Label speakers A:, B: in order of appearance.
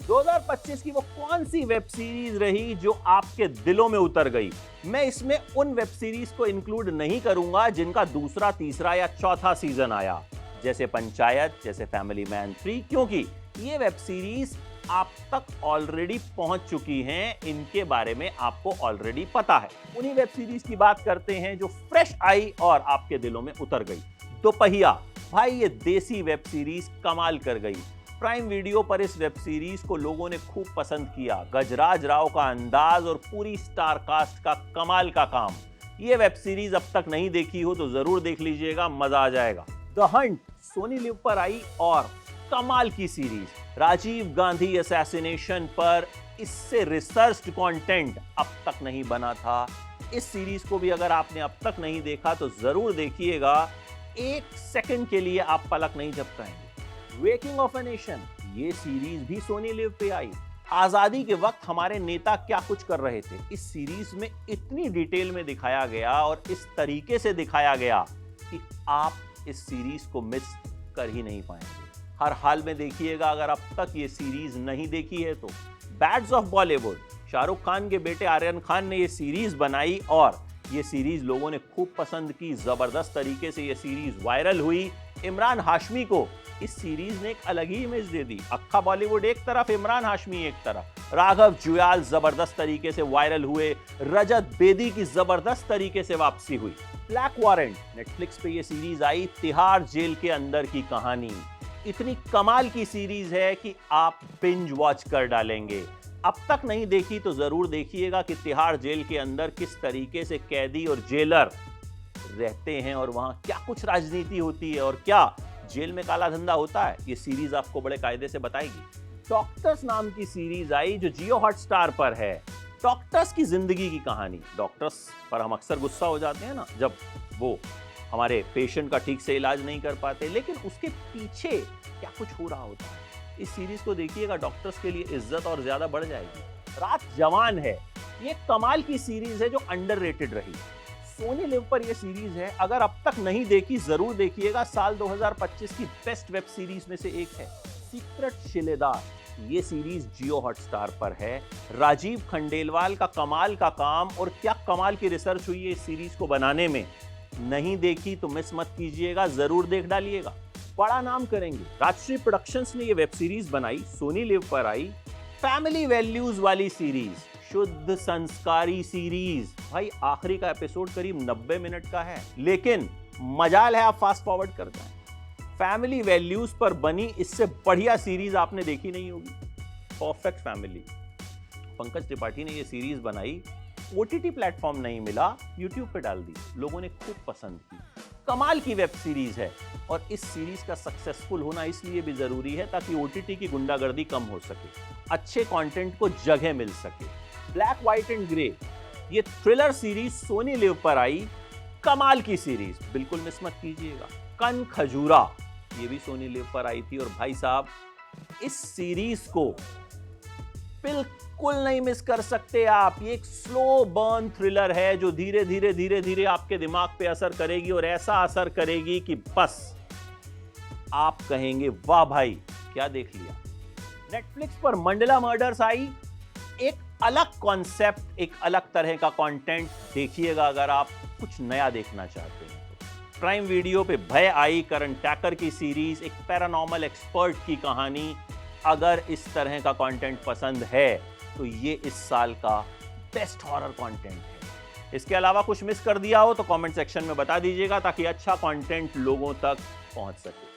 A: 2025 की वो कौन सी वेब सीरीज रही जो आपके दिलों में उतर गई? मैं इसमें उन वेब सीरीज को इंक्लूड नहीं करूंगा जिनका दूसरा, तीसरा या चौथा सीजन आया, जैसे पंचायत, जैसे फैमिली मैन 3, क्योंकि ये वेब सीरीज आप तक ऑलरेडी पहुंच चुकी हैं, इनके बारे में आपको ऑलरेडी पता है। उन्हीं वेब सीरीज की बात करते हैं जो फ्रेश आई और आपके दिलों में उतर गई। दोपहिया, भाई ये देसी वेब सीरीज कमाल कर गई। प्राइम वीडियो पर इस वेब सीरीज को लोगों ने खूब पसंद किया। गजराज राव का अंदाज और पूरी स्टार कास्ट का कमाल का काम। ये वेब सीरीज अब तक नहीं देखी हो तो जरूर देख लीजिएगा, मजा आ जाएगा। द हंट सोनी लिव पर आई और कमाल की सीरीज। राजीव गांधी असैसिनेशन पर इससे रिसर्च कंटेंट अब तक नहीं बना था। इस सीरीज को भी अगर आपने अब तक नहीं देखा तो जरूर देखिएगा, एक सेकंड के लिए आप पलक नहीं झपकाएंगे। वेकिंग ऑफ अ नेशन, ये सीरीज भी सोनी लिव पे आई। आजादी के वक्त हमारे नेता क्या कुछ कर रहे थे, इस सीरीज में इतनी डिटेल में दिखाया गया और इस तरीके से दिखाया गया कि आप इस सीरीज को मिस कर ही नहीं पाएंगे। हर हाल में देखिएगा अगर अब तक ये सीरीज नहीं देखी है तो। बैड्स ऑफ बॉलीवुड, शाहरुख खान के बेटे आर्यन खान ने ये सीरीज बनाई और ये सीरीज लोगों ने खूब पसंद की। जबरदस्त तरीके से ये सीरीज वायरल हुई। इमरान हाशमी को इस सीरीज ने एक अलग ही इमेज दे दी। अक्खा बॉलीवुड एक तरफ, इमरान हाशमी एक तरफ। राघव जुयाल जबरदस्त तरीके से वायरल हुए। रजत बेदी की जबरदस्त तरीके से वापसी हुई। ब्लैक वारंट, नेटफ्लिक्स पे ये सीरीज आई। तिहाड़ जेल के अंदर की कहानी इतनी कमाल की सीरीज है कि आप बिंज वॉच कर डालेंगे। अब तक नहीं देखी तो जरूर देखिएगा कि तिहाड़ जेल के अंदर किस तरीके से कैदी और जेलर रहते हैं और वहां क्या कुछ राजनीति होती है और क्या जेल में काला धंधा होता है। ये सीरीज आपको बड़े कायदे से बताएगी। डॉक्टर्स नाम की सीरीज आई जो जियो हॉटस्टार पर है। डॉक्टर्स की जिंदगी की कहानी। डॉक्टर्स पर हम अक्सर गुस्सा हो जाते हैं ना जब वो हमारे पेशेंट का ठीक से इलाज नहीं कर पाते, लेकिन उसके पीछे क्या कुछ हो रहा होता है। इस सीरीज को देखिएगा, डॉक्टर्स के लिए इज्जत और ज्यादा बढ़ जाएगी। रात जवान है, ये कमाल की सीरीज है जो अंडररेटेड रही। सोनी लिव पर ये सीरीज है, अगर अब तक नहीं देखी जरूर देखिएगा। साल 2025 की बेस्ट वेब सीरीज में से एक है। सीक्रेट शिलेदार, ये सीरीज जियो हॉटस्टार पर है। राजीव खंडेलवाल का कमाल का काम और क्या कमाल की रिसर्च हुई है इस सीरीज को बनाने में। नहीं देखी तो मिस मत कीजिएगा, जरूर देख डालिएगा, बड़ा नाम करेंगे। राजश्री प्रोडक्शंस ने ये वेब सीरीज बनाई, सोनी लिव पर आई। फैमिली वैल्यूज वाली सीरीज, शुद्ध संस्कारी सीरीज। भाई आखिरी का एपिसोड करीब 90 मिनट का है, लेकिन मजाल है आप फास्ट फॉरवर्ड कर जाएं। फैमिली वैल्यूज पर बनी इससे बढ़िया सीरीज आपने देखी नहीं होगी। Perfect family. पंकज त्रिपाठी ने ये सीरीज बनाई, ओटीटी प्लेटफॉर्म नहीं मिला, यूट्यूब पे डाल दी, लोगों ने खूब पसंद की। कमाल की वेब सीरीज है और इस सीरीज का सक्सेसफुल होना इसलिए भी जरूरी है ताकि ओटीटी की गुंडागर्दी कम हो सके, अच्छे कंटेंट को जगह मिल सके। ब्लैक व्हाइट एंड ग्रे, ये थ्रिलर सीरीज सोनी लिव पर आई। कमाल की सीरीज, बिल्कुल मिस मत कीजिएगा। कन खजूरा, ये भी सोनी लिव पर आई थी और भाई साहब इस सीरीज को बिल्कुल नहीं मिस कर सकते आप। ये एक स्लो बर्न थ्रिलर है जो धीरे धीरे धीरे धीरे आपके दिमाग पे असर करेगी और ऐसा असर करेगी कि बस आप कहेंगे वाह भाई क्या देख लिया। नेटफ्लिक्स पर मंडला मर्डर्स आई। एक अलग कॉन्सेप्ट, एक अलग तरह का कंटेंट, देखिएगा अगर आप कुछ नया देखना चाहते हैं तो। प्राइम वीडियो पे भय आई, करण टैकर की सीरीज, एक पैरानॉर्मल एक्सपर्ट की कहानी। अगर इस तरह का कंटेंट पसंद है तो ये इस साल का बेस्ट हॉरर कंटेंट है। इसके अलावा कुछ मिस कर दिया हो तो कमेंट सेक्शन में बता दीजिएगा ताकि अच्छा कंटेंट लोगों तक पहुंच सके।